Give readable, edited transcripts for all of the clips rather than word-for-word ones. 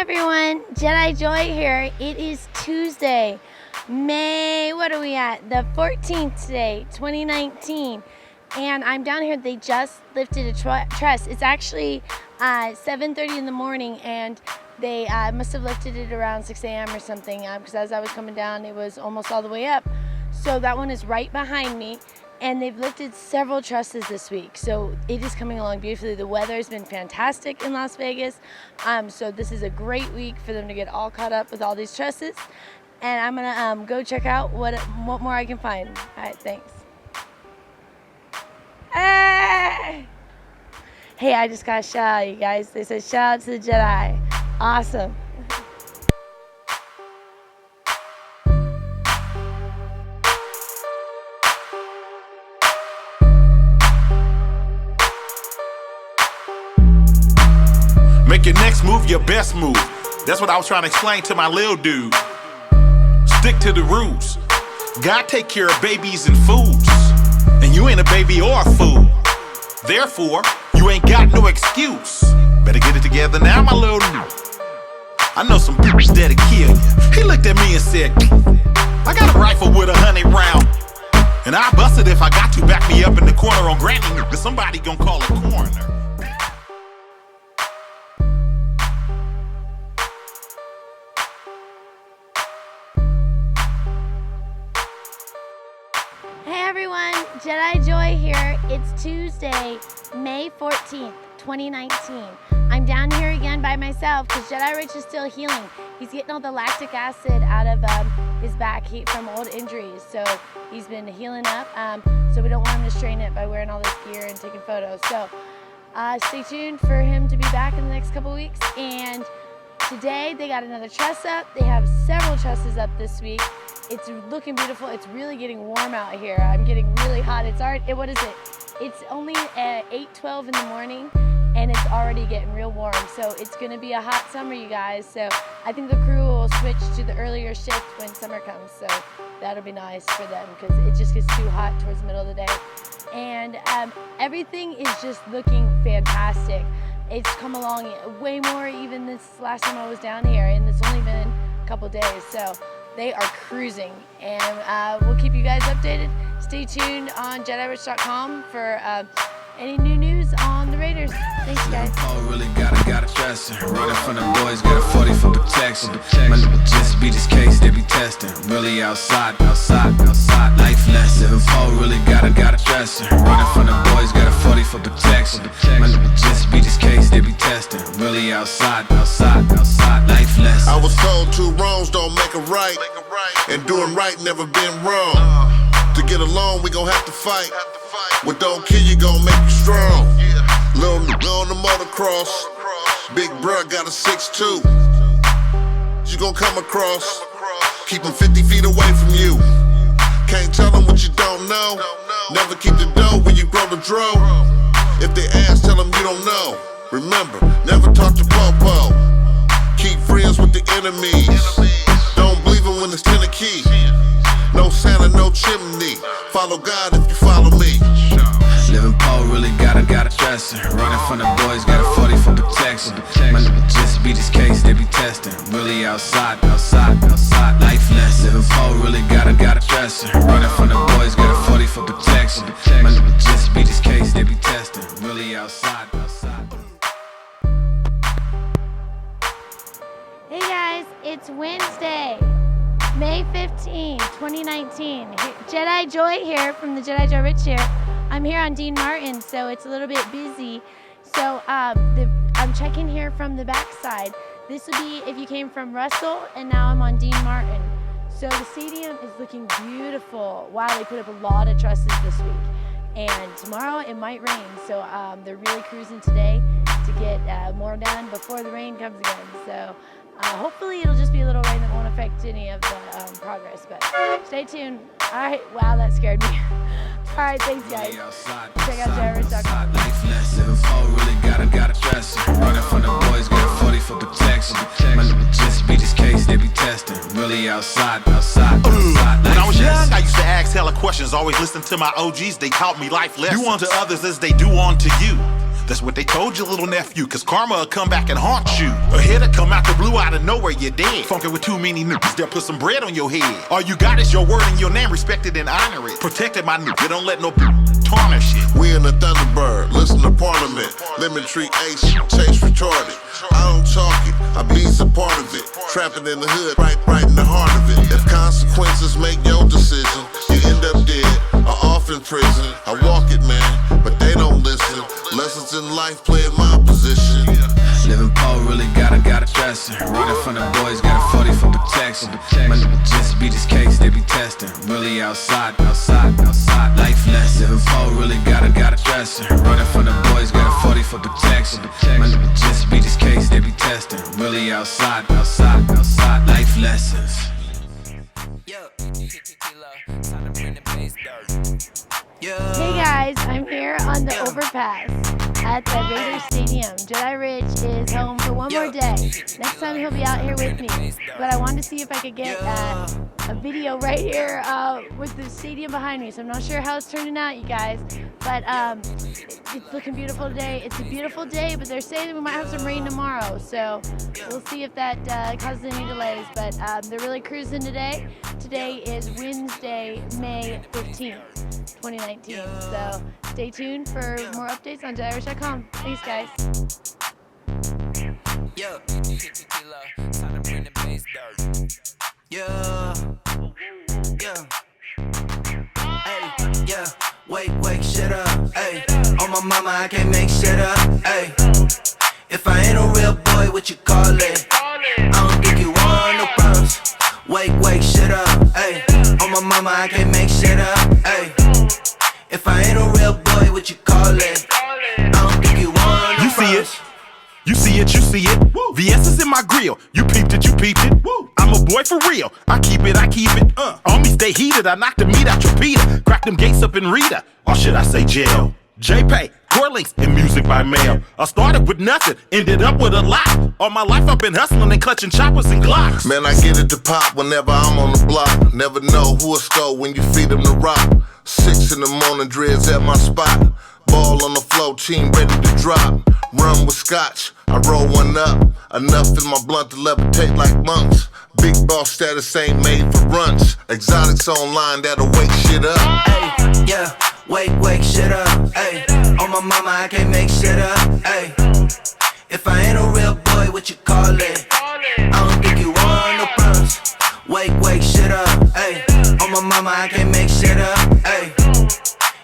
everyone, JediJoy here. It is Tuesday, May, what are we at? The 14th today, 2019. And I'm down here, they just lifted a truss. It's actually 7:30 in the morning, and they must have lifted it around 6 a.m. or something, because as I was coming down, it was almost all the way up. So that one is right behind me, and they've lifted several trusses this week. So it is coming along beautifully. The weather has been fantastic in Las Vegas. So this is a great week for them to get all caught up with all these trusses. And I'm gonna go check out what more I can find. All right, thanks. Hey, I just got a shout out, you guys. They said shout out to the Jedi. Awesome. Make your next move your best move. That's what I was trying to explain to my little dude. Stick to the rules. God take care of babies and fools. And you ain't a baby or a fool. Therefore, you ain't got no excuse. Better get it together now, my little dude. I know some bitches that'll kill you. He looked at me and said, I got a rifle with 100 rounds. And I bust it if I got to. Back me up in the corner on Granny, but somebody gonna call a coroner. Hey everyone, JediJoy here. It's Tuesday, May 14th, 2019. I'm down here again by myself because JediRich is still healing. He's getting all the lactic acid out of his back from old injuries. So he's been healing up. So we don't want him to strain it by wearing all this gear and taking photos. So stay tuned for him to be back in the next couple weeks. And today they got another truss up. They have several trusses up this week. It's looking beautiful. It's really getting warm out here. I'm getting really hot. It's already, what is it? It's only at 8:12 in the morning, and it's already getting real warm. So it's gonna be a hot summer, you guys. So I think the crew will switch to the earlier shift when summer comes. So that'll be nice for them because it just gets too hot towards the middle of the day. And everything is just looking fantastic. It's come along way more even this last time I was down here, and it's only been a couple days. So they are cruising, and we'll keep you guys updated. Stay tuned on JediRich.com for any new news on the Raiders. Thanks, guys. Paul really got a dresser. Running from the boys, got a 40 for protection. My little just beat his case, they be testing. Really outside. Life lesson. Paul really got a dresser. Running from the boys, got a 40 for protection. My little just beat his case, they be testing. Really outside. Life lesson. I was told two wrongs don't make a right, and doing right never been wrong. To get along, we gon' have to fight. What don't kill you gon' make you strong. Little nigga on the motocross, big bruh got a 6'2". You gon' come across, keep him 50 feet away from you. Can't tell them what you don't know. Never keep the dough when you grow the dro. If they ask, tell them you don't know. Remember, never talk to po-po. Keep friends with the enemies. Don't believe them when it's 10 a key. No Santa, no chimney. Follow God if you follow me. Living Paul really got a dresser. Running from the boys, got a 40 for protection. My little just beat his case, they be testing. Really outside. Life lesson. Living Paul really got a dresser. Running from the boys, got a 40 for protection. My little just beat his case, they be testing. Really outside. Hey guys, it's Wednesday, May 15, 2019. JediJoy here from the JediJoy here. I'm here on Dean Martin, so it's a little bit busy. So I'm checking here from the back side. This would be if you came from Russell, and now I'm on Dean Martin. So the stadium is looking beautiful. Wow, they put up a lot of trusses this week. And tomorrow it might rain, so they're really cruising today to get more done before the rain comes again. So hopefully it'll just be a little rain that won't affect any of the progress, but stay tuned. All right, wow, that scared me. All right, thanks guys. Check out JediRich.com. Life lesson. Paul really got a dresser. Running from the boys, got a 40 for protection. My little just beat his case, they be testing. Really outside. When I was young, I used to ask hella questions. Always listen to my OGs, they taught me life lessons. Do unto others as they do unto you. That's what they told you, little nephew, cause karma'll come back and haunt you. A hit'll come out the blue out of nowhere, you're dead. Funkin' with too many niggas, they'll put some bread on your head. All you got is your word and your name, respect it and honor it. Protected my nigga, don't let no tarnish it. We in the Thunderbird, listen to Parliament. Lemon tree ace, taste retarded. I don't talk it, I be's a part of it. Trapping in the hood, right in the heart of it. If consequences make your decision, you end up dead or off in prison. I walk it, man, but they don't listen. Lessons in life playing my position. Living poor really gotta stressing. Running from the boys, got a 40 for protection. My nigga just beat this case, they be testing. Really outside. Life lesson. Living poor really gotta stressing. Running from the boys, got a 40 for protection. My nigga just beat this case, they be testing. Really outside. Life lessons. Hey guys, I'm here on the overpass at the Raider Stadium. JediRich is home for one more day. Next time he'll be out here with me. But I wanted to see if I could get a video right here with the stadium behind me. So I'm not sure how it's turning out, you guys. But it's looking beautiful today. It's a beautiful day, but they're saying that we might have some rain tomorrow. So we'll see if that causes any delays. But they're really cruising today. Today is Wednesday, May 15th. 2019. So stay tuned for more updates on JediRich.com. Thanks, guys. Wake, shut up, ayy. On my mama, I can't make shit up, ayy. If I ain't a real boy, what you call it? I don't think you want no problems. Wake, shut up, ayy. On my mama, I can't make shit up, ayy. If I ain't a real boy, what you call it? I don't think you want no You see problems. it. You see it. Woo. VS is in my grill. You peeped it. Woo. I'm a boy for real. I keep it. On me stay heated. I knock the meat out your Peter. Crack them gates up in Rita. Or should I say jail? J-Pay, core links, and music by mail. I started with nothing, ended up with a lot. All my life I've been hustling and clutching choppers and Glocks. Man, I get it to pop whenever I'm on the block. Never know who'll score when you feed them the rock. 6 in the morning, dreads at my spot. Ball on the floor, team ready to drop. Rum with scotch, I roll one up. Enough in my blunt to levitate like monks. Big boss status ain't made for runts. Exotics online that'll wake shit up. Ay, yeah, wake, shut up, ayy. On my mama, I can't make shit up, ayy. If I ain't a real boy, what you call it? I don't think you want no problems. Wake, shut up, ayy. On my mama, I can't make shit up, ayy.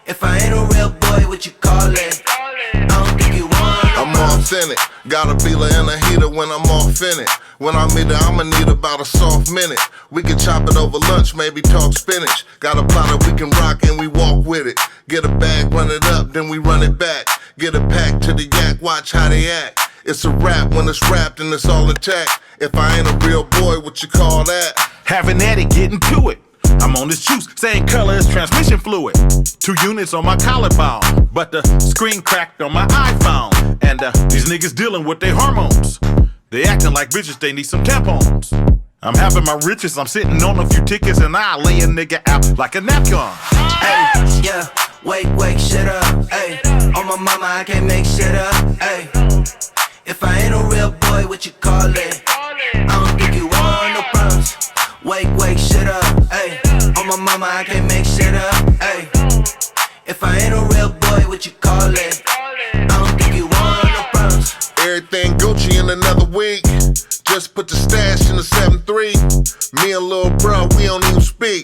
If I ain't a real boy, what you call it? I don't think you want no I'm problems. off in it. Got a peeler and a heater when I'm off in it. When I'm in it, I'ma need about a soft minute. We can chop it over lunch, maybe talk spinach. Got a plot that we can rock and we walk with it. Get a bag, run it up, then we run it back. Get a pack to the yak, watch how they act. It's a rap when it's wrapped and it's all intact. If I ain't a real boy, what you call that? Having at it, getting to it. I'm on this juice, same color as transmission fluid. 2 units on my collarbone, but the screen cracked on my iPhone. And these niggas dealing with their hormones. They acting like bitches, they need some tampons. I'm having my riches, I'm sitting on a few tickets, and I lay a nigga out like a napkin. Ay, yeah, wake, shut up, ayy. On my mama, I can't make shit up, ayy. If I ain't a real boy, what you call it? I don't think you want no problems. Wake, shut up, ayy. On my mama, I can't make shit up, ayy. If I ain't a real boy, what you call it? I don't think you want no problems. Everything Gucci in another week. Just put the stash in the 7-3. Me and lil' bro, we don't even speak.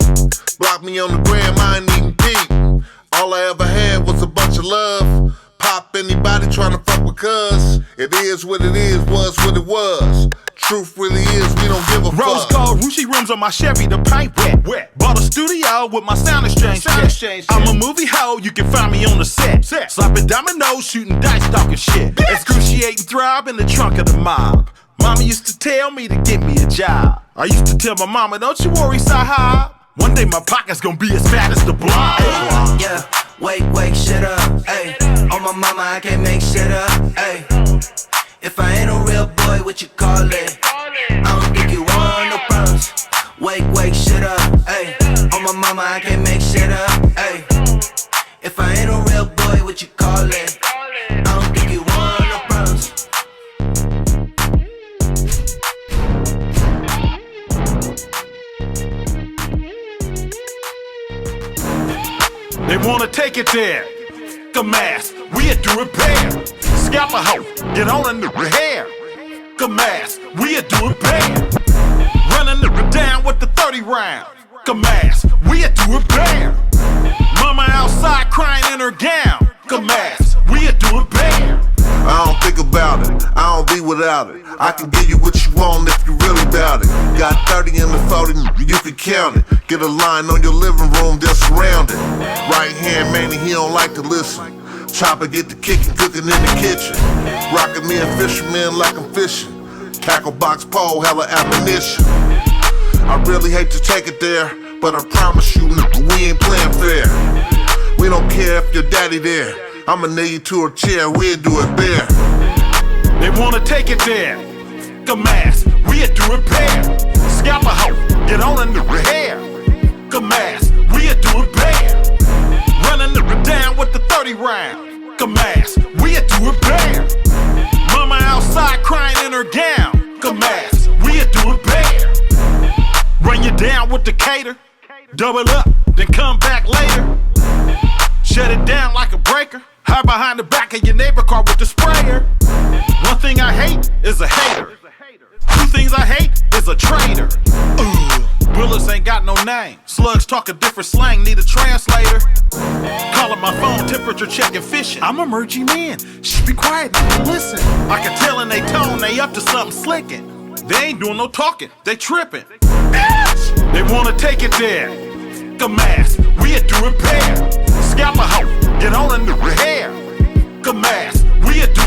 Block me on the gram, I ain't even peep. All I ever had was a bunch of love. Pop anybody tryna fuck with cuz. It is what it is, was what it was. Truth really is, we don't give a Rose fuck. gold, Rucci rims on my Chevy, the paint wet. Bought a studio with my sound exchange kit. I'm a movie hoe, you can find me on the set. Slapping dominoes, shooting dice, talking shit. Excruciating throb in the trunk of the mob. Mama used to tell me to get me a job. I used to tell my mama, don't you worry, Sahab. One day my pocket's gonna be as fat as the blob. Ay, yeah, wake, shut up, ayy. On my mama, I can't make shit up, ayy. If I ain't a real boy, what you call it? I don't think you want no problems. Wake, shut up, ayy. On my mama, I can't make shit up, ayy. If I ain't a real boy, what you call it? I don't think you They wanna take it there. A mask, we do repair. Scalp a hoe, get on in the hair. A mask, we do repair. Running the down with the 30 round. A mask, we do repair. Mama outside crying in her gown. A mask, we do repair. I don't think about it, I don't be without it. I can give you what you want if you really bout it. Got 30 in the 40, you can count it. Get a line on your living room, they'll surround it. Right hand man, he don't like to listen. Chopper get the kicking, cooking in the kitchen. Rockin' me and fishermen like I'm fishing. Tackle box pole, hella ammunition. I really hate to take it there, but I promise you, we ain't playing fair. We don't care if your daddy there. I'ma nail you to a chair, we'll do it bare. They wanna take it there. A mask, we do repair. Scalp a hoe, get on in the hair. A mask, we do repair. Running the down with the 30 round. A mask, we do repair. Mama outside crying in her gown. A mask, we do repair. Run you down with the cater. Double up, then come back later. Shut it down like a breaker. Hide behind the back of your neighbor car with the sprayer. One thing I hate is a hater. Two things I hate is a traitor. Bullets ain't got no name. Slugs talk a different slang, need a translator. Calling my phone, temperature checking, fishing. I'm a mergey man. Shh, be quiet and listen. I can tell in they tone they up to something slicking. They ain't doing no talking, they tripping. They wanna take it there. A mask, we do repair. Scalp a hoe, get on in the hair. A mask, we do